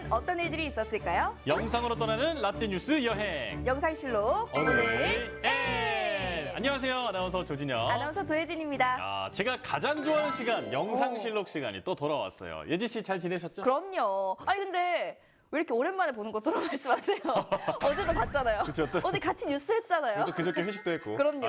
오늘은 어떤 일들이 있었을까요? 영상으로 떠나는 라떼 뉴스 여행. 영상실록 오늘 N. 안녕하세요. 아나운서 조진영. 아나운서 조혜진입니다. 제가 가장 좋아하는 시간, 영상실록 시간이 또 돌아왔어요. 예지 씨 잘 지내셨죠? 그럼요. 아니 근데 왜 이렇게 오랜만에 보는 것처럼 말씀하세요? 어제도 봤잖아요. 그쵸, 또. 어제 같이 뉴스 했잖아요. 또 그저께 회식도 했고. 그럼요.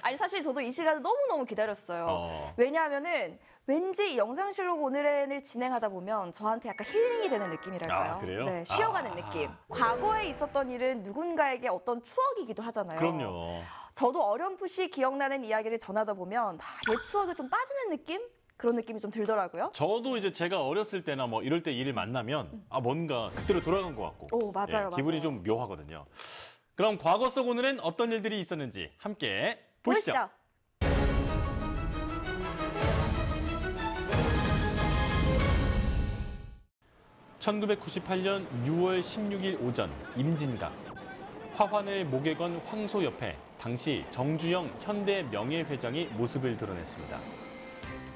아니 사실 저도 이 시간을 너무너무 기다렸어요. 왜냐하면은 왠지 이 영상실록 오늘을 진행하다 보면 저한테 약간 힐링이 되는 느낌이랄까요? 그래요? 네, 쉬어가는 느낌. 과거에 있었던 일은 누군가에게 어떤 추억이기도 하잖아요. 그럼요. 저도 어렴풋이 기억나는 이야기를 전하다 보면 옛 추억에 좀 빠지는 느낌? 그런 느낌이 좀 들더라고요. 저도 이제 제가 어렸을 때나 뭐 이럴 때 일을 만나면 뭔가 그때로 돌아간 것 같고. 오, 맞아요. 기분이 좀 묘하거든요. 그럼 과거 속 오늘은 어떤 일들이 있었는지 함께 보시죠. 1998년 6월 16일 오전 임진각 화환을 목에 건 황소 옆에 당시 정주영 현대 명예회장이 모습을 드러냈습니다.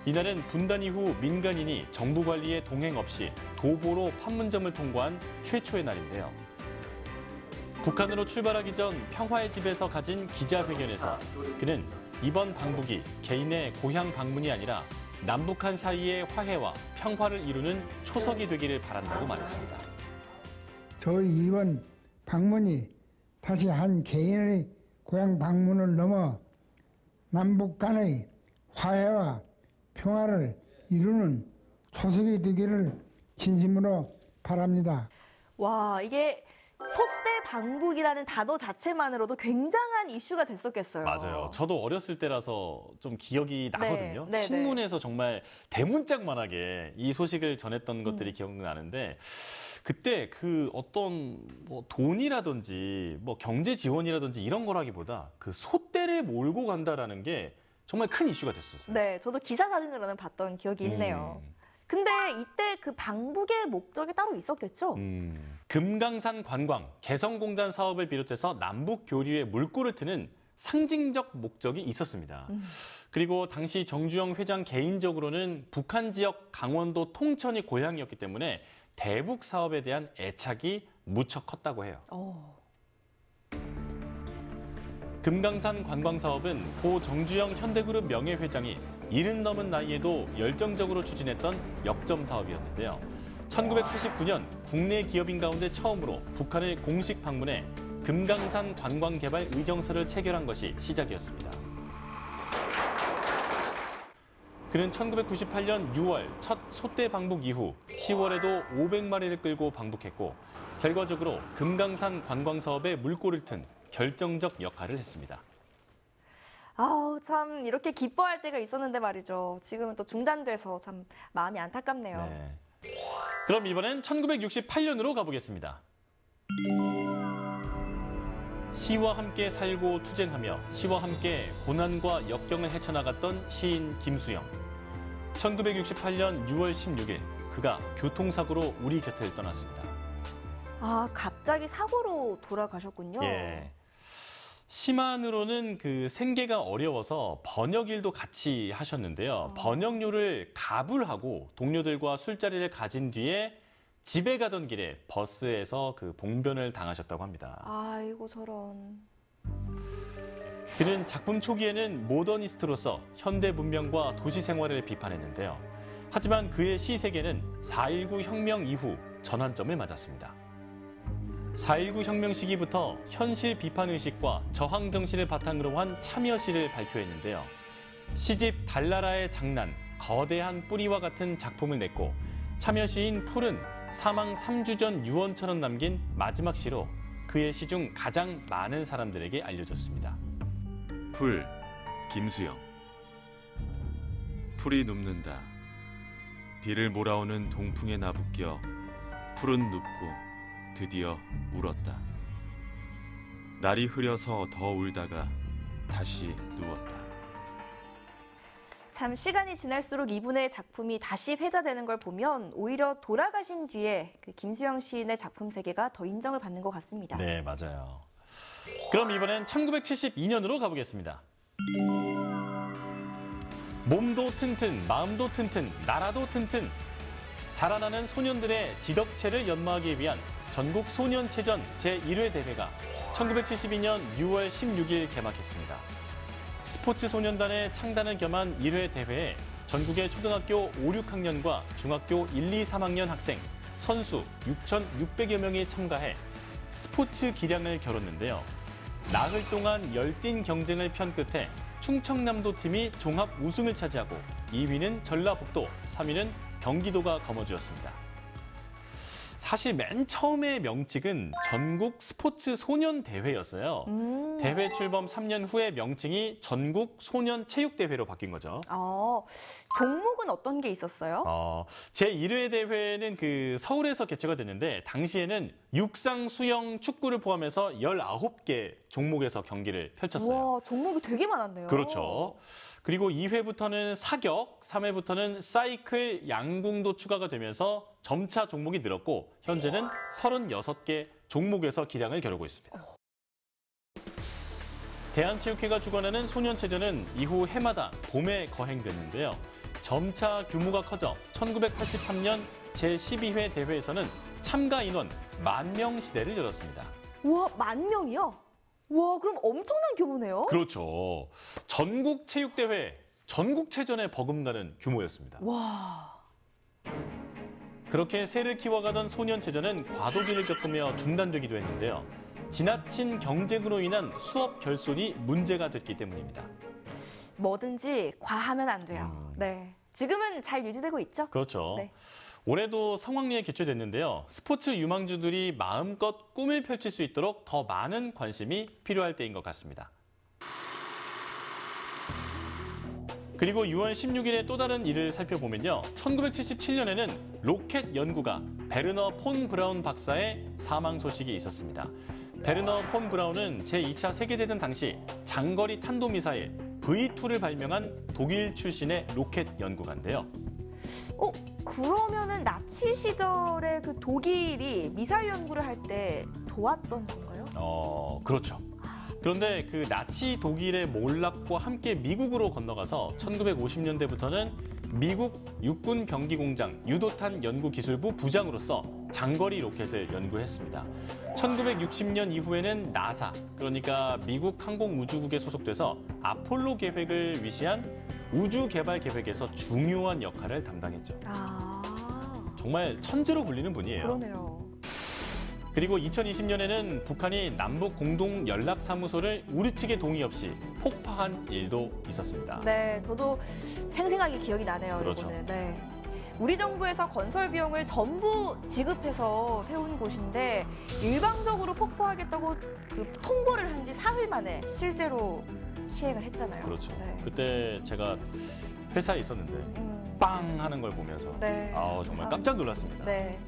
이날은 분단 이후 민간인이 정부 관리에 동행 없이 도보로 판문점을 통과한 최초의 날인데요. 북한으로 출발하기 전 평화의 집에서 가진 기자회견에서 그는 이번 방북이 개인의 고향 방문이 아니라 남북한 사이의 화해와 평화를 이루는 초석이 되기를 바란다고 말했습니다. 저희 이번 방문이 다시 한 개인의 고향 방문을 넘어 남북 간의 화해와 평화를 이루는 초석이 되기를 진심으로 바랍니다. 와, 이게 소대 방북이라는 단어 자체만으로도 굉장한 이슈가 됐었겠어요. 맞아요. 저도 어렸을 때라서 좀 기억이 나거든요. 네, 신문에서 정말 대문짝만하게 이 소식을 전했던 것들이 기억나는데 그때 그 어떤 뭐 돈이라든지 뭐 경제 지원이라든지 이런 거라기보다 그 소떼를 몰고 간다라는 게 정말 큰 이슈가 됐었어요. 네, 저도 기사 사진으로는 봤던 기억이 있네요. 근데 이때 그 방북의 목적이 따로 있었겠죠? 금강산 관광, 개성공단 사업을 비롯해서 남북 교류에 물꼬를 트는 상징적 목적이 있었습니다. 그리고 당시 정주영 회장 개인적으로는 북한 지역 강원도 통천이 고향이었기 때문에 대북 사업에 대한 애착이 무척 컸다고 해요. 금강산 관광사업은 고 정주영 현대그룹 명예회장이 70 넘은 나이에도 열정적으로 추진했던 역점 사업이었는데요. 1989년 국내 기업인 가운데 처음으로 북한을 공식 방문해 금강산 관광개발 의정서를 체결한 것이 시작이었습니다. 그는 1998년 6월 첫 소떼 방북 이후 10월에도 500마리를 끌고 방북했고 결과적으로 금강산 관광사업에 물꼬를 튼 결정적 역할을 했습니다. 아우, 참 이렇게 기뻐할 때가 있었는데 말이죠. 지금은 또 중단돼서 참 마음이 안타깝네요. 네. 그럼 이번엔 1968년으로 가보겠습니다. 시와 함께 살고 투쟁하며 시와 함께 고난과 역경을 헤쳐나갔던 시인 김수영. 1968년 6월 16일 그가 교통사고로 우리 곁을 떠났습니다. 갑자기 사고로 돌아가셨군요. 예. 시만으로는 그 생계가 어려워서 번역일도 같이 하셨는데요. 번역료를 가불하고 동료들과 술자리를 가진 뒤에 집에 가던 길에 버스에서 그 봉변을 당하셨다고 합니다. 아이고 저런. 그는 작품 초기에는 모더니스트로서 현대 문명과 도시 생활을 비판했는데요. 하지만 그의 시 세계는 4.19 혁명 이후 전환점을 맞았습니다. 4.19 혁명 시기부터 현실 비판 의식과 저항 정신을 바탕으로 한 참여시를 발표했는데요. 시집 달나라의 장난, 거대한 뿌리와 같은 작품을 냈고 참여시인 풀은 사망 3주 전 유언처럼 남긴 마지막 시로 그의 시 중 가장 많은 사람들에게 알려졌습니다. 풀, 김수영. 풀이 눕는다. 비를 몰아오는 동풍에 나부껴 풀은 눕고 드디어 울었다. 날이 흐려서 더 울다가 다시 누웠다. 참 시간이 지날수록 이분의 작품이 다시 회자되는 걸 보면 오히려 돌아가신 뒤에 그 김수영 시인의 작품 세계가 더 인정을 받는 것 같습니다. 네, 맞아요. 그럼 이번엔 1972년으로 가보겠습니다. 몸도 튼튼, 마음도 튼튼, 나라도 튼튼. 자라나는 소년들의 지덕체를 연마하기 위한 전국 소년체전 제1회 대회가 1972년 6월 16일 개막했습니다. 스포츠 소년단의 창단을 겸한 1회 대회에 전국의 초등학교 5, 6학년과 중학교 1, 2, 3학년 학생, 선수 6,600여 명이 참가해 스포츠 기량을 겨뤘는데요. 나흘 동안 열띤 경쟁을 편 끝에 충청남도 팀이 종합 우승을 차지하고 2위는 전라북도, 3위는 경기도가 거머쥐었습니다. 사실 맨 처음의 명칭은 전국 스포츠 소년 대회였어요. 대회 출범 3년 후에 명칭이 전국 소년 체육대회로 바뀐 거죠. 종목은 어떤 게 있었어요? 제1회 대회는 서울에서 개최가 됐는데 당시에는 육상, 수영, 축구를 포함해서 19개 종목에서 경기를 펼쳤어요. 와, 종목이 되게 많았네요. 그렇죠. 그리고 2회부터는 사격, 3회부터는 사이클, 양궁도 추가가 되면서 점차 종목이 늘었고 현재는 36개 종목에서 기량을 겨루고 있습니다. 대한체육회가 주관하는 소년체전은 이후 해마다 봄에 거행됐는데요. 점차 규모가 커져 1983년 제12회 대회에서는 참가 인원 10,000명 시대를 열었습니다. 우와, 10,000명이요? 와, 그럼 엄청난 규모네요? 그렇죠. 전국 체육대회, 전국체전에 버금가는 규모였습니다. 와. 그렇게 새를 키워가던 소년체전은 과도기를 겪으며 중단되기도 했는데요. 지나친 경쟁으로 인한 수업 결손이 문제가 됐기 때문입니다. 뭐든지 과하면 안 돼요. 네. 지금은 잘 유지되고 있죠? 그렇죠. 네. 올해도 성황리에 개최됐는데요. 스포츠 유망주들이 마음껏 꿈을 펼칠 수 있도록 더 많은 관심이 필요할 때인 것 같습니다. 그리고 6월 16일에 또 다른 일을 살펴보면요. 1977년에는 로켓 연구가 베르너 폰 브라운 박사의 사망 소식이 있었습니다. 베르너 폰 브라운은 제2차 세계대전 당시 장거리 탄도미사일 V2를 발명한 독일 출신의 로켓 연구가인데요. 그러면은 나치 시절에 그 독일이 미사일 연구를 할 때 도왔던 건가요? 그렇죠. 그런데 그 나치 독일의 몰락과 함께 미국으로 건너가서 1950년대부터는 미국 육군 경기공장 유도탄 연구기술부 부장으로서 장거리 로켓을 연구했습니다. 1960년 이후에는 나사, 그러니까 미국 항공우주국에 소속돼서 아폴로 계획을 위시한 우주 개발 계획에서 중요한 역할을 담당했죠. 정말 천재로 불리는 분이에요. 그러네요. 그리고 2020년에는 북한이 남북 공동 연락사무소를 우리 측의 동의 없이 폭파한 일도 있었습니다. 네, 저도 생생하게 기억이 나네요. 그렇죠. 이거는. 네. 우리 정부에서 건설 비용을 전부 지급해서 세운 곳인데 일방적으로 폭파하겠다고 그 통보를 한 지 4일 만에 실제로 시행을 했잖아요. 그렇죠. 네. 그때 제가 회사에 있었는데 빵 하는 걸 보면서 네. 정말 참. 깜짝 놀랐습니다. 네.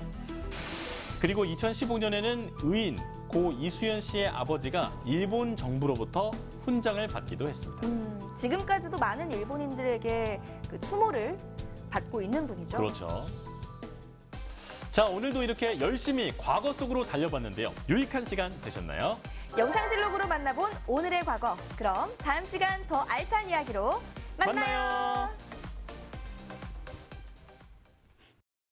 그리고 2015년에는 의인 고 이수연 씨의 아버지가 일본 정부로부터 훈장을 받기도 했습니다. 지금까지도 많은 일본인들에게 그 추모를 받고 있는 분이죠. 그렇죠. 자, 오늘도 이렇게 열심히 과거 속으로 달려봤는데요. 유익한 시간 되셨나요? 영상실록으로 만나본 오늘의 과거. 그럼 다음 시간 더 알찬 이야기로 만나요.